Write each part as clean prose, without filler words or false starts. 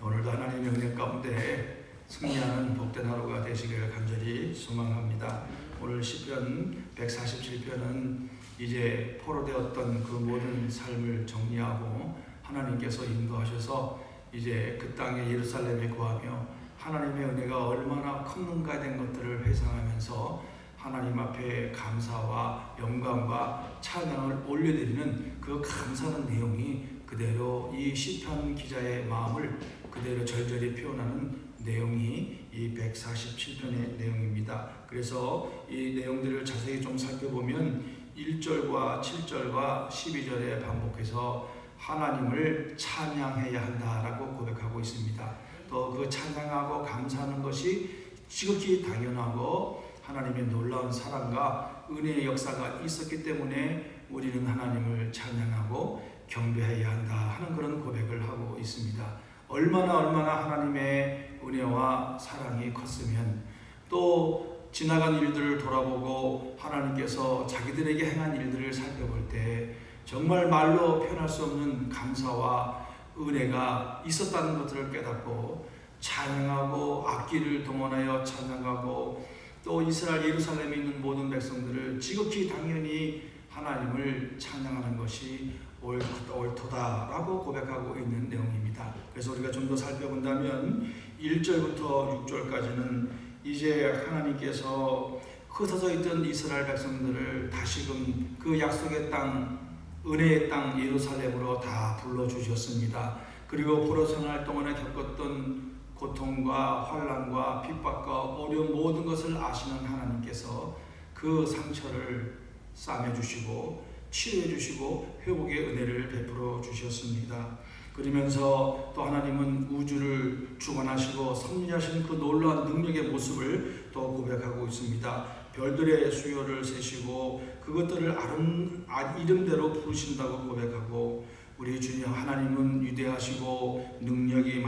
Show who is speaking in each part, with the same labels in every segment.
Speaker 1: 오늘도 하나님의 은혜 가운데 승리하는 복된 하루가 되시기를 간절히 소망합니다. 오늘 시편 147편은 이제 포로되었던 그 모든 삶을 정리하고 하나님께서 인도하셔서 이제 그 땅에 예루살렘에 거하며 하나님의 은혜가 얼마나 컸는가에 대한 것들을 회상하면서 하나님 앞에 감사와 영광과 찬양을 올려드리는 그 감사하는 내용이 그대로 이 시편 기자의 마음을 그대로 절절히 표현하는 내용이 이 147편의 내용입니다. 그래서 이 내용들을 자세히 좀 살펴보면 1절과 7절과 12절에 반복해서 하나님을 찬양해야 한다라고 고백하고 있습니다. 또 그 찬양하고 감사하는 것이 지극히 당연하고 하나님의 놀라운 사랑과 은혜의 역사가 있었기 때문에 우리는 하나님을 찬양하고 경배해야 한다 하는 그런 고백을 하고 있습니다. 얼마나 하나님의 은혜와 사랑이 컸으면 또 지나간 일들을 돌아보고 하나님께서 자기들에게 행한 일들을 살펴볼 때 정말 말로 표현할 수 없는 감사와 은혜가 있었다는 것들을 깨닫고 찬양하고 악기를 동원하여 찬양하고 또 이스라엘 예루살렘에 있는 모든 백성들을 지극히 당연히 하나님을 찬양하는 것이 옳도다라고 고백하고 있는 내용입니다. 그래서 우리가 좀 더 살펴본다면 1절부터 6절까지는 이제 하나님께서 흩어져 있던 이스라엘 백성들을 다시금 그 약속의 땅, 은혜의 땅 예루살렘으로 다 불러주셨습니다. 그리고 포로 생활 동안에 겪었던 고통과 환난과 핍박과 어려운 모든 것을 아시는 하나님께서 그 상처를 싸매주시고 치료해주시고 회복의 은혜를 베풀어 주셨습니다. 그러면서 또 하나님은 우주를 주관하시고 섭리하시는 그 놀라운 능력의 모습을 또 고백하고 있습니다. 별들의 수요를 세시고 그것들을 이름대로 부르신다고 고백하고 우리 주님 하나님은 위대하시고 능력이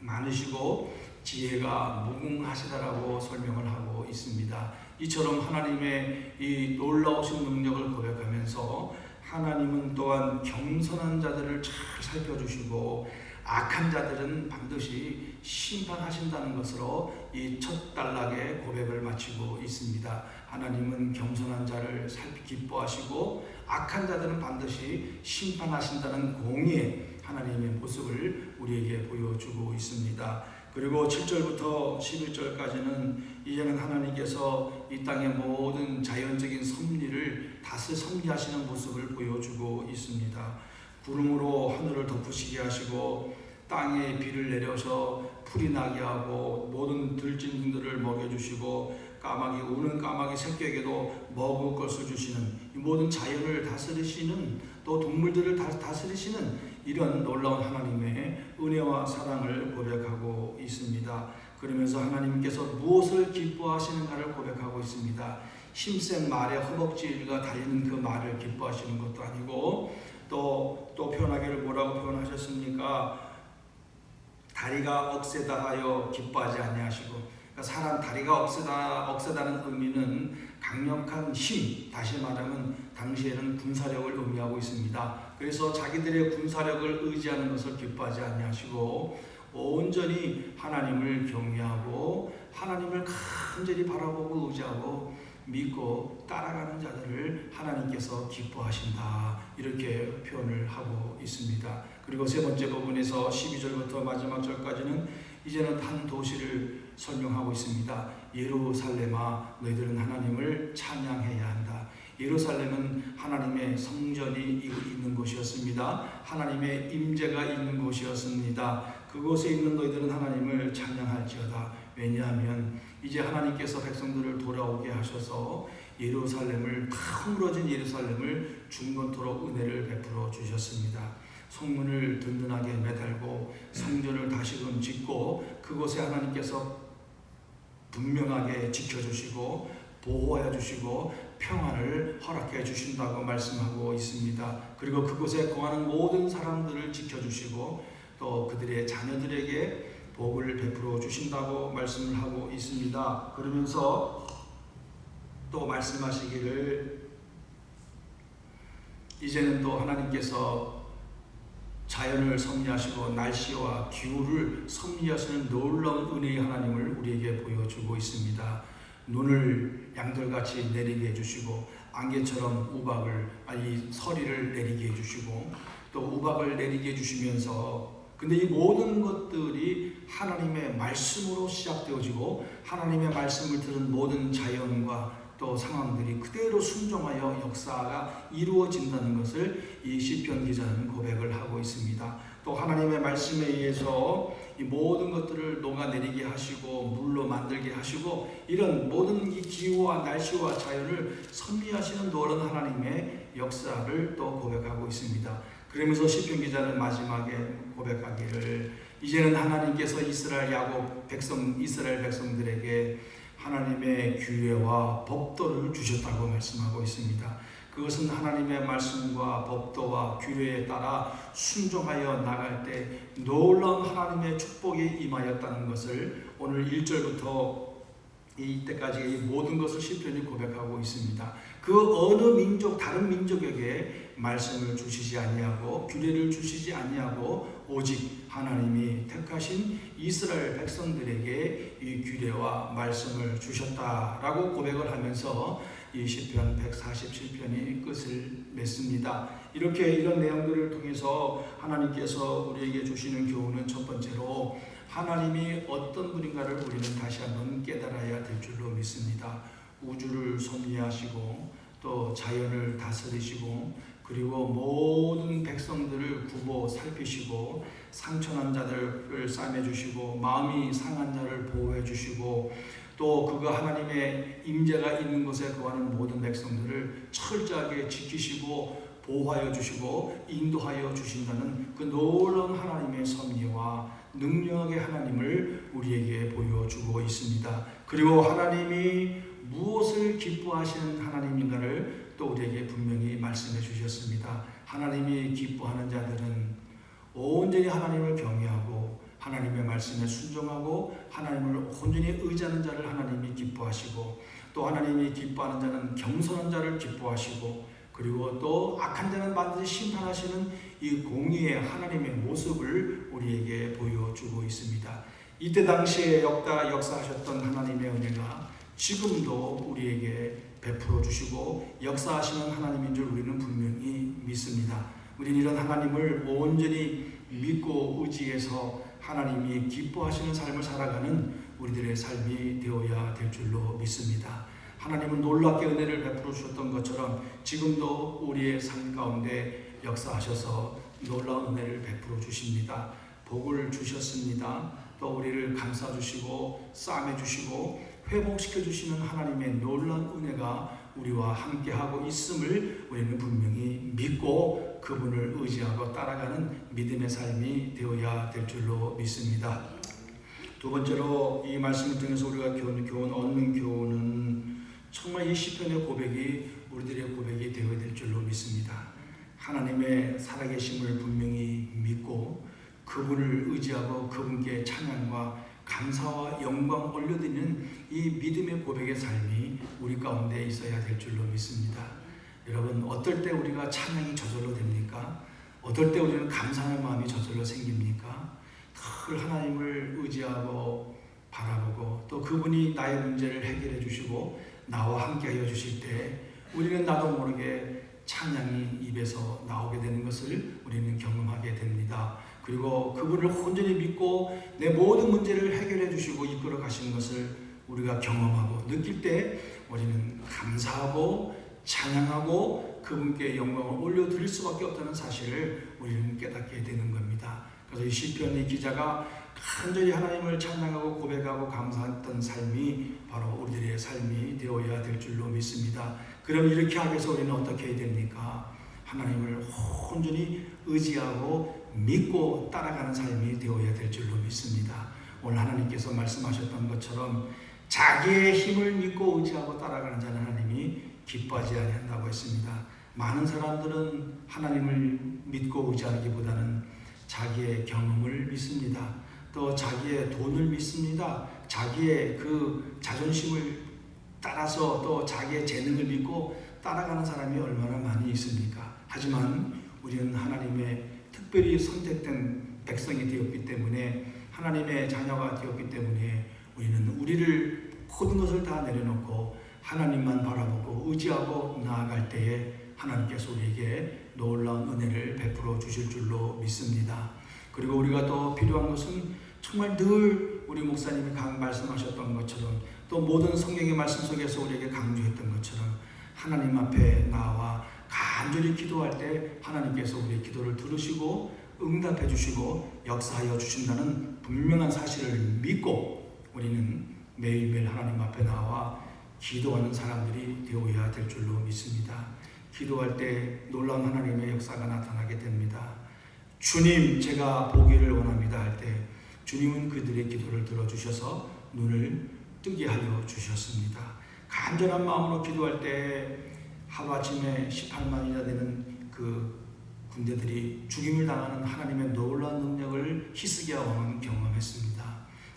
Speaker 1: 많으시고 지혜가 무궁하시다라고 설명을 하고 있습니다. 이처럼 하나님의 이 놀라우신 능력을 고백하면서 하나님은 또한 겸손한 자들을 잘 살펴주시고 악한 자들은 반드시 심판하신다는 것으로 이 첫 단락의 고백을 마치고 있습니다. 하나님은 겸손한 자를 기뻐하시고 악한 자들은 반드시 심판하신다는 공의의 하나님의 모습을 우리에게 보여주고 있습니다. 그리고 7절부터 11절까지는 이제는 하나님께서 이 땅의 모든 자연적인 섭리를 섭리하시는 모습을 보여주고 있습니다. 구름으로 하늘을 덮으시게 하시고 땅에 비를 내려서 풀이 나게 하고 모든 들짐승들을 먹여주시고 우는 까마귀 새끼에게도 먹을 것을 주시는 이 모든 자연을 다스리시는 또 동물들을 다스리시는 이런 놀라운 하나님의 은혜와 사랑을 고백하고 있습니다. 그러면서 하나님께서 무엇을 기뻐하시는가를 고백하고 있습니다. 힘센 말의 허벅지가 달리는 그 말을 기뻐하시는 것도 아니고 또 표현하기를 뭐라고 표현하셨습니까? 다리가 억세다 하여 기뻐하지 아니하시고, 그러니까 사람 다리가 억세다는 의미는 강력한 힘, 다시 말하면 당시에는 군사력을 의미하고 있습니다. 그래서 자기들의 군사력을 의지하는 것을 기뻐하지 아니하시고 온전히 하나님을 경외하고 하나님을 간절히 바라보고 의지하고 믿고 따라가는 자들을 하나님께서 기뻐하신다, 이렇게 표현을 하고 있습니다. 그리고 세 번째 부분에서 12절부터 마지막 절까지는 이제는 한 도시를 설명하고 있습니다. 예루살렘아, 너희들은 하나님을 찬양해야 한다. 예루살렘은 하나님의 성전이 있는 곳이었습니다. 하나님의 임재가 있는 곳이었습니다. 그곳에 있는 너희들은 하나님을 찬양할지어다. 왜냐하면 이제 하나님께서 백성들을 돌아오게 하셔서 예루살렘을 허물어진 예루살렘을 중건토록 은혜를 베풀어 주셨습니다. 성문을 든든하게 매달고 성전을 다시금 짓고 그곳에 하나님께서 분명하게 지켜주시고 보호하여 주시고 평안을 허락해 주신다고 말씀하고 있습니다. 그리고 그곳에 거하는 모든 사람들을 지켜주시고 또 그들의 자녀들에게 복을 베풀어 주신다고 말씀을 하고 있습니다. 그러면서 또 말씀하시기를 이제는 또 하나님께서 자연을 섭리하시고 날씨와 기후를 섭리하시는 놀라운 은혜의 하나님을 우리에게 보여주고 있습니다. 눈을 양들같이 내리게 해주시고 안개처럼 서리를 내리게 해주시고 또 우박을 내리게 해주시면서, 근데 이 모든 것들이 하나님의 말씀으로 시작되어지고 하나님의 말씀을 들은 모든 자연과 또 상황들이 그대로 순종하여 역사가 이루어진다는 것을 이 시편 기자는 고백을 하고 있습니다. 또 하나님의 말씀에 의해서 이 모든 것들을 녹아내리게 하시고 물로 만들게 하시고 이런 모든 이 기후와 날씨와 자연을 섭리하시는 놀라운 하나님의 역사를 또 고백하고 있습니다. 그러면서 시편 기자는 마지막에 고백하기를, 이제는 하나님께서 이스라엘 백성들에게 하나님의 규례와 법도를 주셨다고 말씀하고 있습니다. 그것은 하나님의 말씀과 법도와 규례에 따라 순종하여 나갈 때 놀라운 하나님의 축복이 임하였다는 것을 오늘 1절부터 이때까지 이 모든 것을 시편이 고백하고 있습니다. 그 어느 민족, 다른 민족에게 말씀을 주시지 아니하고 규례를 주시지 아니하고 오직 하나님이 택하신 이스라엘 백성들에게 이 규례와 말씀을 주셨다라고 고백을 하면서 이 시편 147편이 끝을 맺습니다. 이런 내용들을 통해서 하나님께서 우리에게 주시는 교훈은 첫 번째로 하나님이 어떤 분인가를 우리는 다시 한번 깨달아야 될 줄로 믿습니다. 우주를 섭리하시고 또 자연을 다스리시고 그리고 모든 백성들을 구보 살피시고 상처난 자들을 싸매주시고 마음이 상한 자를 보호해주시고 또 그가 하나님의 임재가 있는 곳에 거하는 모든 백성들을 철저하게 지키시고 보호하여 주시고 인도하여 주신다는 그 놀라운 하나님의 섭리와 능력의 하나님을 우리에게 보여주고 있습니다. 그리고 하나님이 무엇을 기뻐하시는 하나님인가를 또 우리에게 분명히 말씀해 주셨습니다. 하나님이 기뻐하는 자들은 온전히 하나님을 경외하고 하나님의 말씀에 순종하고 하나님을 온전히 의지하는 자를 하나님이 기뻐하시고 또 하나님이 기뻐하는 자는 겸손한 자를 기뻐하시고 그리고 또 악한 자는 반드시 심판하시는 이 공의의 하나님의 모습을 우리에게 보여주고 있습니다. 이때 당시에 역사하셨던 하나님의 은혜가 지금도 우리에게 베풀어 주시고 역사하시는 하나님인 줄 우리는 분명히 믿습니다. 우리는 이런 하나님을 온전히 믿고 의지해서 하나님이 기뻐하시는 삶을 살아가는 우리들의 삶이 되어야 될 줄로 믿습니다. 하나님은 놀랍게 은혜를 베풀어 주셨던 것처럼 지금도 우리의 삶 가운데 역사하셔서 놀라운 은혜를 베풀어 주십니다. 복을 주셨습니다. 또 우리를 감싸주시고 싸매주시고 회복시켜주시는 하나님의 놀라운 은혜가 우리와 함께하고 있음을 우리는 분명히 믿고 그분을 의지하고 따라가는 믿음의 삶이 되어야 될 줄로 믿습니다. 두 번째로 이 말씀을 통해서 우리가 얻는 교훈은 정말 이 시편의 고백이 우리들의 고백이 되어야 될 줄로 믿습니다. 하나님의 살아계심을 분명히 믿고 그분을 의지하고 그분께 찬양과 감사와 영광 올려드리는 이 믿음의 고백의 삶이 우리 가운데 있어야 될 줄로 믿습니다. 여러분, 어떨 때 우리가 찬양이 저절로 됩니까? 어떨 때 우리는 감사하는 마음이 저절로 생깁니까? 늘 하나님을 의지하고 바라보고 또 그분이 나의 문제를 해결해 주시고 나와 함께 하여 주실 때 우리는 나도 모르게 찬양이 입에서 나오게 되는 것을 우리는 경험하게 됩니다. 그리고 그분을 온전히 믿고 내 모든 문제를 해결해 주시고 이끌어 가시는 것을 우리가 경험하고 느낄 때 우리는 감사하고 찬양하고 그분께 영광을 올려드릴 수밖에 없다는 사실을 우리는 깨닫게 되는 겁니다. 그래서 이 시편의 기자가 간절히 하나님을 찬양하고 고백하고 감사했던 삶이 바로 우리들의 삶이 되어야 될 줄로 믿습니다. 그럼 이렇게 하기 위해서 우리는 어떻게 해야 됩니까? 하나님을 온전히 의지하고 믿고 따라가는 삶이 되어야 될 줄로 믿습니다. 오늘 하나님께서 말씀하셨던 것처럼 자기의 힘을 믿고 의지하고 따라가는 자는 하나님이 기뻐하지 아니한다고 했습니다. 많은 사람들은 하나님을 믿고 의지하기보다는 자기의 경험을 믿습니다. 또 자기의 돈을 믿습니다. 자기의 그 자존심을 따라서 또 자기의 재능을 믿고 따라가는 사람이 얼마나 많이 있습니까? 하지만 우리는 하나님의 특별히 선택된 백성이 되었기 때문에, 하나님의 자녀가 되었기 때문에 우리는 우리를 모든 것을 다 내려놓고 하나님만 바라보고 의지하고 나아갈 때에 하나님께서 우리에게 놀라운 은혜를 베풀어 주실 줄로 믿습니다. 그리고 우리가 또 필요한 것은 정말 늘 우리 목사님이 말씀하셨던 것처럼, 또 모든 성경의 말씀 속에서 우리에게 강조했던 것처럼, 하나님 앞에 나와 간절히 기도할 때 하나님께서 우리의 기도를 들으시고 응답해 주시고 역사하여 주신다는 분명한 사실을 믿고 우리는 매일매일 하나님 앞에 나와 기도하는 사람들이 되어야 될 줄로 믿습니다. 기도할 때 놀라운 하나님의 역사가 나타나게 됩니다. 주님, 제가 보기를 원합니다 할 때 주님은 그들의 기도를 들어주셔서 눈을 뜨게 하여 주셨습니다. 간절한 마음으로 기도할 때 하루아침에 18만이나 되는 그 군대들이 죽임을 당하는 하나님의 놀라운 능력을 희스기야 왕은 경험했습니다.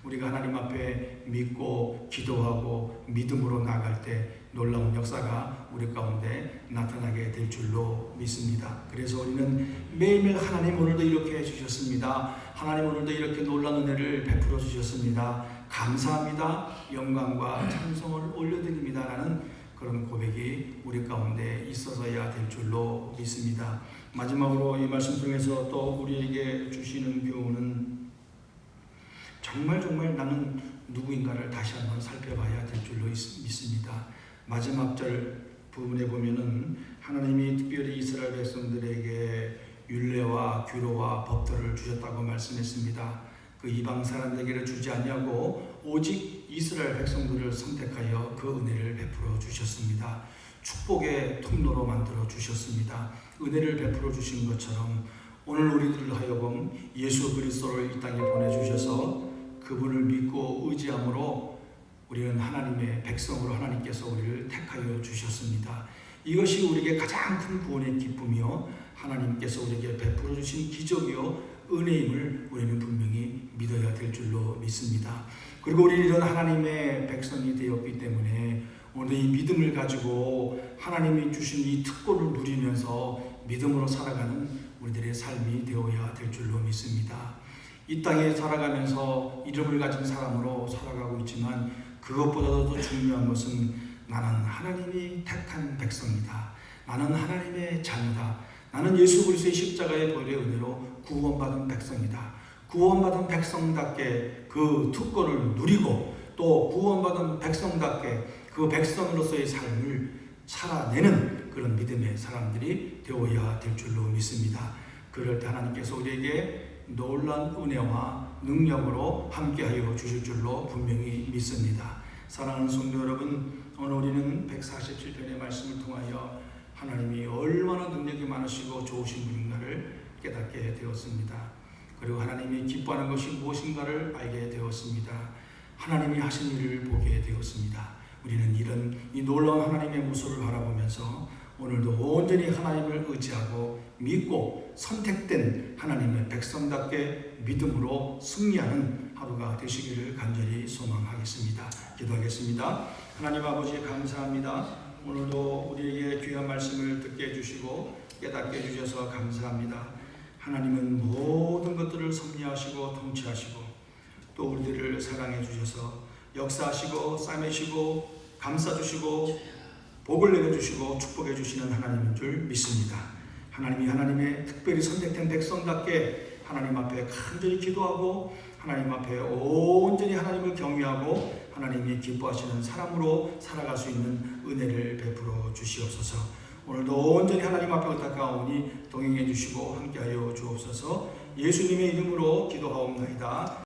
Speaker 1: 우리가 하나님 앞에 믿고 기도하고 믿음으로 나아갈 때 놀라운 역사가 우리 가운데 나타나게 될 줄로 믿습니다. 그래서 우리는 매일매일 하나님 오늘도 이렇게 해주셨습니다. 하나님 오늘도 이렇게 놀라운 은혜를 베풀어 주셨습니다. 감사합니다. 영광과 찬송을 올려드립니다. 라는 그런 고백이 우리 가운데 있어서야 될 줄로 믿습니다. 마지막으로 이 말씀 중에서 또 우리에게 주시는 교훈은 정말 나는 누구인가를 다시 한번 살펴봐야 될 줄로 믿습니다. 마지막 절 부분에 보면은 하나님이 특별히 이스라엘 백성들에게 율례와 규례와 법도를 주셨다고 말씀했습니다. 그 이방 사람들에게를 주지 않냐고 오직 이스라엘 백성들을 선택하여 그 은혜를 베풀어 주셨습니다. 축복의 통로로 만들어 주셨습니다. 은혜를 베풀어 주신 것처럼 오늘 우리들을 하여금 예수 그리스도를 이 땅에 보내주셔서 그분을 믿고 의지함으로 우리는 하나님의 백성으로 하나님께서 우리를 택하여 주셨습니다. 이것이 우리에게 가장 큰 구원의 기쁨이요 하나님께서 우리에게 베풀어 주신 기적이요 은혜임을 우리는 분명히 믿어야 될 줄로 믿습니다. 그리고 우리는 이런 하나님의 백성이 되었기 때문에 오늘 이 믿음을 가지고 하나님이 주신 이 특권을 누리면서 믿음으로 살아가는 우리들의 삶이 되어야 될 줄로 믿습니다. 이 땅에 살아가면서 이름을 가진 사람으로 살아가고 있지만 그것보다도 더 중요한 것은 나는 하나님이 택한 백성이다. 나는 하나님의 자녀다. 나는 예수 그리스도의 십자가의 보혈의 은혜로 구원받은 백성이다. 구원받은 백성답게 그 특권을 누리고 또 구원받은 백성답게 그 백성으로서의 삶을 살아내는 그런 믿음의 사람들이 되어야 될 줄로 믿습니다. 그럴 때 하나님께서 우리에게 놀라운 은혜와 능력으로 함께하여 주실 줄로 분명히 믿습니다. 사랑하는 성도 여러분, 오늘 우리는 147편의 말씀을 통하여 하나님이 얼마나 능력이 많으시고 좋으신 분인가를 깨닫게 되었습니다. 그리고 하나님이 기뻐하는 것이 무엇인가를 알게 되었습니다. 하나님이 하신 일을 보게 되었습니다. 우리는 이런 이 놀라운 하나님의 모습을 바라보면서 오늘도 온전히 하나님을 의지하고 믿고 선택된 하나님의 백성답게 믿음으로 승리하는 하루가 되시기를 간절히 소망하겠습니다. 기도하겠습니다. 하나님 아버지 감사합니다. 오늘도 우리에게 귀한 말씀을 듣게 해주시고 깨닫게 해주셔서 감사합니다. 하나님은 모든 것들을 섭리하시고 통치하시고 또 우리들을 사랑해 주셔서 역사하시고 싸매시고 감싸주시고 복을 내려주시고 축복해 주시는 하나님인 줄 믿습니다. 하나님이 하나님의 특별히 선택된 백성답게 하나님 앞에 간절히 기도하고 하나님 앞에 온전히 하나님을 경외하고 하나님이 기뻐하시는 사람으로 살아갈 수 있는 은혜를 베풀어 주시옵소서. 오늘도 온전히 하나님 앞에 의탁하오니 동행해 주시고 함께하여 주옵소서. 예수님의 이름으로 기도하옵나이다.